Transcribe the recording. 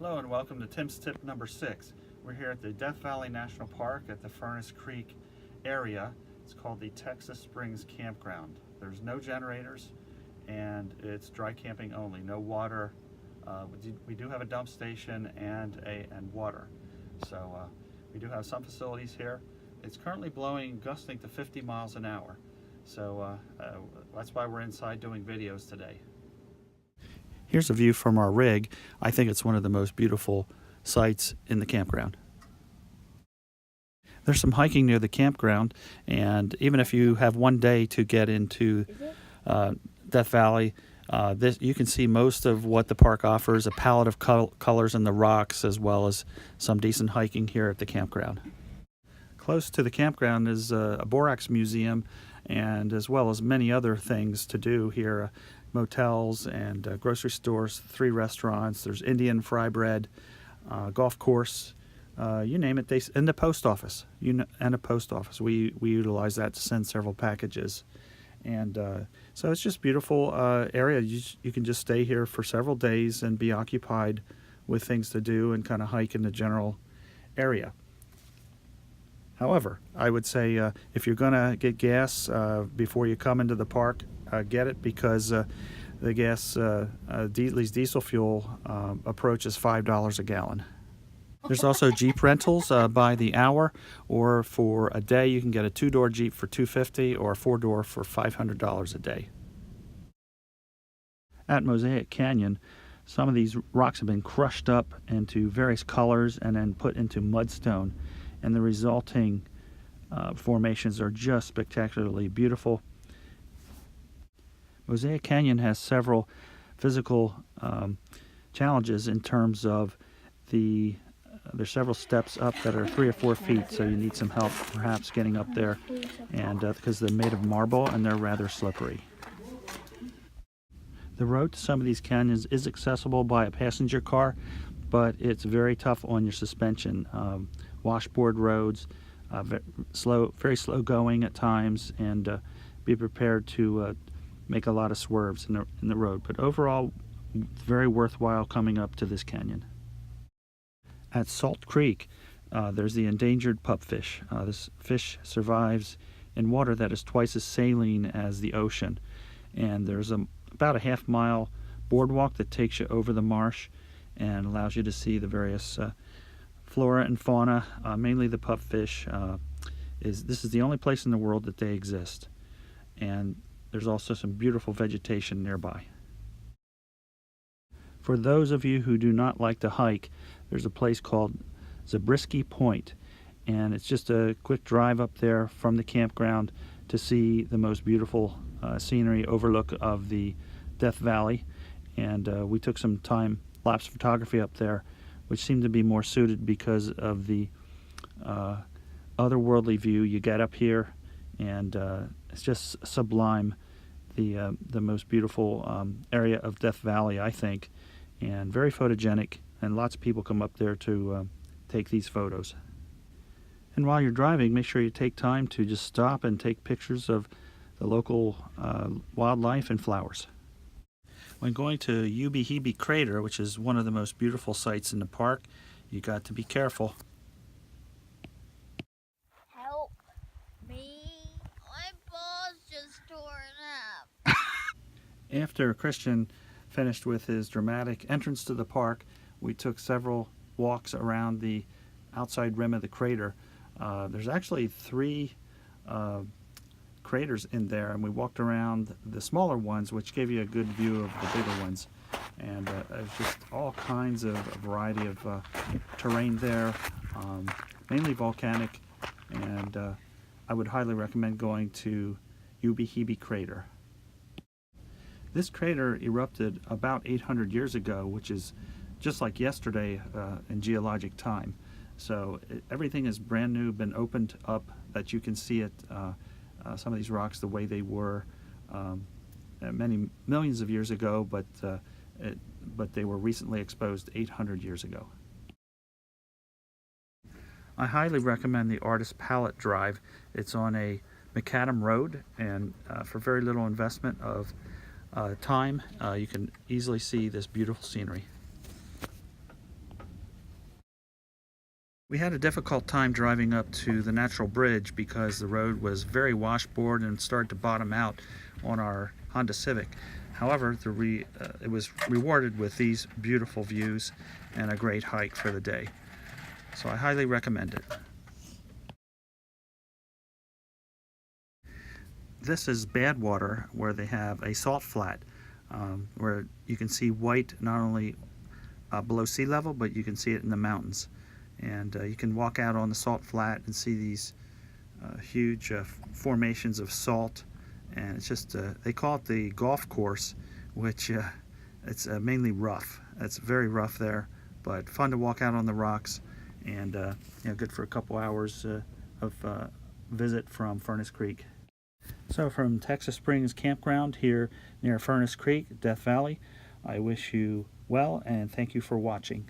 Hello and welcome to Tim's Tip number 6. We're here at the Death Valley National Park at the Furnace Creek area. It's called the Texas Springs Campground. There's no generators and it's dry camping only, no water. We do have a dump station and water. So we do have some facilities here. It's currently blowing, gusting to 50 miles an hour. So that's why we're inside doing videos today. Here's a view from our rig. I think it's one of the most beautiful sites in the campground. There's some hiking near the campground, and even if you have one day to get into Death Valley, you can see most of what the park offers, a palette of colors in the rocks, as well as some decent hiking here at the campground. Close to the campground is a borax museum, and as well as many other things to do here. Motels and grocery stores, 3 restaurants, there's Indian fry bread, golf course, you name it, and the post office. And a post office. We utilize that to send several packages. And so it's just beautiful area. You can just stay here for several days and be occupied with things to do and kind of hike in the general area. However, I would say if you're going to get gas before you come into the park, get it, because the gas, diesel fuel approaches $5 a gallon. There's also Jeep rentals by the hour, or for a day you can get a 2-door Jeep for $250 or a 4-door for $500 a day. At Mosaic Canyon, some of these rocks have been crushed up into various colors and then put into mudstone, and the resulting formations are just spectacularly beautiful. Mosaic Canyon has several physical challenges in terms of there's several steps up that are 3 or 4 feet, so you need some help perhaps getting up there, and because they're made of marble and they're rather slippery. The road to some of these canyons is accessible by a passenger car, but it's very tough on your suspension. Washboard roads, very slow going at times, and be prepared to make a lot of swerves in the road. But overall, very worthwhile coming up to this canyon. At Salt Creek, there's the endangered pupfish. This fish survives in water that is twice as saline as the ocean, and there's about a half-mile boardwalk that takes you over the marsh and allows you to see the various flora and fauna, mainly the pupfish. This is the only place in the world that they exist, and there's also some beautiful vegetation nearby. For those of you who do not like to hike, there's a place called Zabriskie Point, and it's just a quick drive up there from the campground to see the most beautiful scenery overlook of the Death Valley. And we took some time-lapse photography up there, which seemed to be more suited because of the otherworldly view you get up here, and it's just sublime. The most beautiful area of Death Valley, I think, and very photogenic, and lots of people come up there to take these photos. And while you're driving, make sure you take time to just stop and take pictures of the local wildlife and flowers. When going to Hebe Crater, which is one of the most beautiful sites in the park, you got to be careful. Help me. My ball's just torn up. After Christian finished with his dramatic entrance to the park, we took several walks around the outside rim of the crater. There's actually 3 craters in there, and we walked around the smaller ones, which gave you a good view of the bigger ones. And there's just all kinds of variety of terrain there, mainly volcanic, and I would highly recommend going to Hebe Crater. This crater erupted about 800 years ago, which is just like yesterday in geologic time. So everything is brand new, been opened up, that you can see it, some of these rocks the way they were many millions of years ago, but they were recently exposed 800 years ago. I highly recommend the Artist Palette Drive. It's on a macadam road, and for very little investment of time, you can easily see this beautiful scenery. We had a difficult time driving up to the Natural Bridge because the road was very washboard and started to bottom out on our Honda Civic. However, it was rewarded with these beautiful views and a great hike for the day. So I highly recommend it. This is Badwater, where they have a salt flat, where you can see white not only below sea level, but you can see it in the mountains. And you can walk out on the salt flat and see these huge formations of salt. And it's just, they call it the golf course, which it's mainly rough. It's very rough there, but fun to walk out on the rocks, and good for a couple hours of visit from Furnace Creek. So from Texas Springs Campground here near Furnace Creek, Death Valley, I wish you well and thank you for watching.